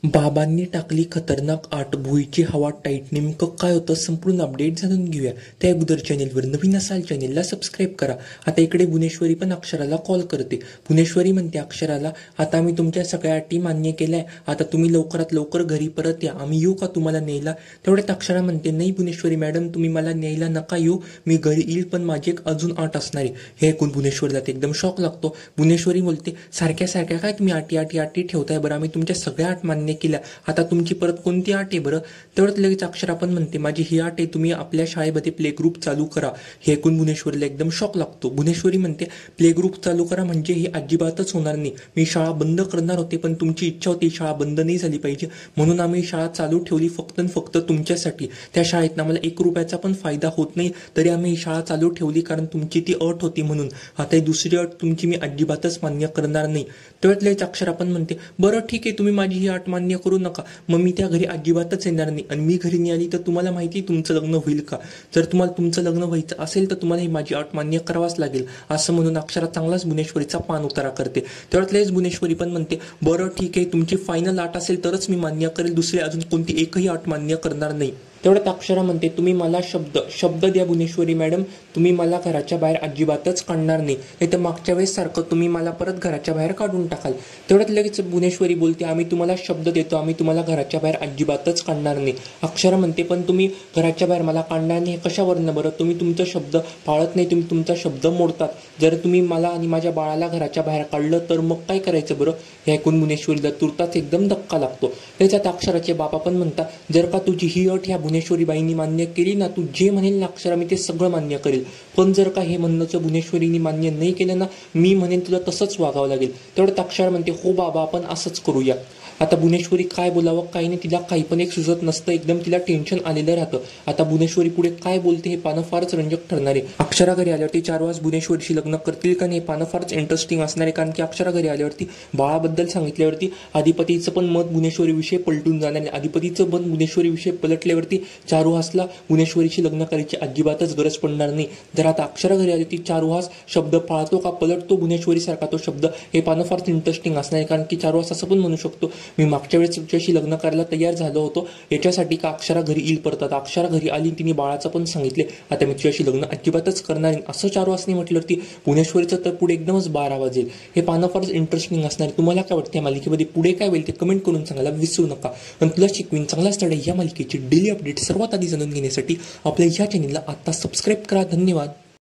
बाबांनी टाकली खतरनाक आट, भुईची हवा टाईट. नेमकं काय होतं संपूर्ण अपडेट जाणून घेऊया. त्या अगोदर चॅनेलवर नवीन असाल चॅनेलला सबस्क्राईब करा. आता इकडे भुवनेश्वरी पण अक्षराला कॉल करते. भुवनेश्वरी म्हणते अक्षराला, आता आम्ही तुमच्या सगळ्या अटी मान्य केल्याय, आता तुम्ही लवकरात लवकर घरी परत या, आम्ही येऊ का तुम्हाला न्यायला? तेवढ्यात अक्षरा म्हणते, नाही भुवनेश्वरी मॅडम, तुम्ही मला न्यायला नका येऊ, मी घरी येईल, पण माझी एक अजून आट असणार आहे. हे ऐकून भुवनेश्वरीला ते एकदम शॉक लागतो. भुवनेश्वरी बोलते, सारख्या सारख्या काय तुम्ही आटी आटी आटी ठेवताय? बरं, आम्ही तुमच्या सगळ्या आट मान्य केल्या, आता तुमची परत कोणती आट आहे बरं? तेवढ्यात लगेच अक्षरा पण म्हणते, माझी ही आट आहे, तुम्ही आपल्या शाळेमध्ये प्ले ग्रुप चालू करा. हे ऐकून भुवनेश्वरीला एकदम शॉक लागतो. भुवनेश्वरी म्हणते, प्ले ग्रुप चालू करा म्हणजे ही अजिबातच होणार नाही. मी शाळा बंद करणार होते, पण तुमची इच्छा होती शाळा बंद नाही झाली पाहिजे, म्हणून आम्ही शाळा चालू ठेवली, फक्त फक्त तुमच्यासाठी. त्या शाळेत आम्हाला 1 रुपयाचा पण फायदा होत नाही, तरी आम्ही ही शाळा चालू ठेवली, कारण तुमची ती अट होती म्हणून. आता ही दुसरी अट तुमची मी अजिबातच मान्य करणार नाही. तेवढ्यात लगेच अक्षरा पण म्हणते, बरं ठीक आहे, तुम्ही माझी ही अट मान्य करू नका, मग मी त्या घरी अजिबातच येणार नाही. आणि मी घरी नाही आली तर तुम्हाला माहिती तुमचं लग्न होईल का? जर तुम्हाला तुमचं लग्न व्हायचं असेल तर तुम्हाला ही माझी अट मान्य करावाच लागेल. असं म्हणून अक्षरा चांगलाच भुवनेश्वरीचा पान उतारा करते. तेवढ्यातलेच भुवनेश्वरी पण म्हणते, बरं ठीक आहे, तुमची फायनल अट असेल तरच मी मान्य करेल, दुसरी अजून कोणती एकही अट मान्य करणार नाही. तेवढ्यात अक्षरा म्हणते, तुम्ही मला शब्द द्या भुवनेश्वरी मॅडम, तुम्ही मला घराच्या बाहेर अजिबातच काढणार नाही, नाही तर मागच्या वेळेस सारखं तुम्ही मला परत घराच्या बाहेर काढून टाकाल. तेवढ्यात लगेच भुवनेश्वरी बोलते, आम्ही तुम्हाला शब्द देतो, आम्ही तुम्हाला घराच्या बाहेर अजिबातच काढणार नाही. अक्षरा म्हणते, पण तुम्ही घराच्या बाहेर मला काढणार नाही कशावरनं बरं? तुम्ही तुमचा शब्द पाळत नाही, तुम्ही तुमचा शब्द मोडतात. जर तुम्ही मला आणि माझ्या बाळाला घराच्या बाहेर काढलं तर मग काय करायचं बरं? हे ऐकून भुवनेश्वरीला तुर्ताच एकदम धक्का लागतो. त्याच्यात अक्षराचे बाबा पण म्हणतात, जर का तुझी ही अट ह्या भुवनेश्वरीबाईंनी मान्य केली ना, तू जे म्हणेल ना अक्षरा, मी ते सगळं मान्य करेल, पण जर का हे म्हणणंचं भुवनेश्वरीने मान्य नाही केलं ना, मी म्हणेन तुला तसंच वागावं लागेल. तेवढं अक्षरा म्हणते, हो बाबा, आपण असंच करूया. आता भुवनेश्वरी काय बोलावं काही नाही, तिला काही पण एक सुचत नसतं, एकदम तिला टेन्शन आलेलं राहतं. आता भुवनेश्वरी पुढे काय बोलते हे पानं फारच रंजक ठरणार आहे. अक्षरा घरी आल्यावरती 4 वाजता भुवनेश्वरीशी लग्न करतील का नाही, हे पानं फारच इंटरेस्टिंग असणार आहे, कारण की अक्षरा घरी आल्यावरती बाळाबद्दल सांगितल्यावरती अधिपतीचं पण मत भुवनेश्वरीविषयी पलटून जाणार आहे. अधिपतीचं मत भुवनेश्वरीविषयी पलटल्यावरती चारुहासला भुवनेश्वरीशी लग्न करायची अजिबातच गरज पडणार नाही. जर आता अक्षरा घरी आली ती चारुहास शब्द पाळतो का पलटतो भुवनेश्वरीसारखा तो शब्द, हे पानं फारच इंटरेस्टिंग असणार आहे, कारण की चारुहास असं पण म्हणू शकतो, मी मागच्या वेळेस तुझ्याशी लग्न करायला तयार झालो होतो याच्यासाठी का अक्षरा घरी येईल परत. अक्षरा घरी आली, तिने बाळाचं पण सांगितले, आता मी तुझ्याशी लग्न अजिबातच करणार नाही असं चारुहासने म्हटल्यावरती भुवनेश्वरीचं तर पुढे एकदमच 12 वाजेल. हे पानं फारच इंटरेस्टिंग असणार आहे. तुम्हाला काय वाटतं या मालिकेमध्ये पुढे काय होईल ते कमेंट करून सांगायला विसरू नका. पण तुला शिकवीन चांगला स्टडी या मालिकेची डेली अपडेट सर्वात आधी जाणून घेण्यासाठी आपल्या या चॅनेलला आता सबस्क्राईब करा. धन्यवाद.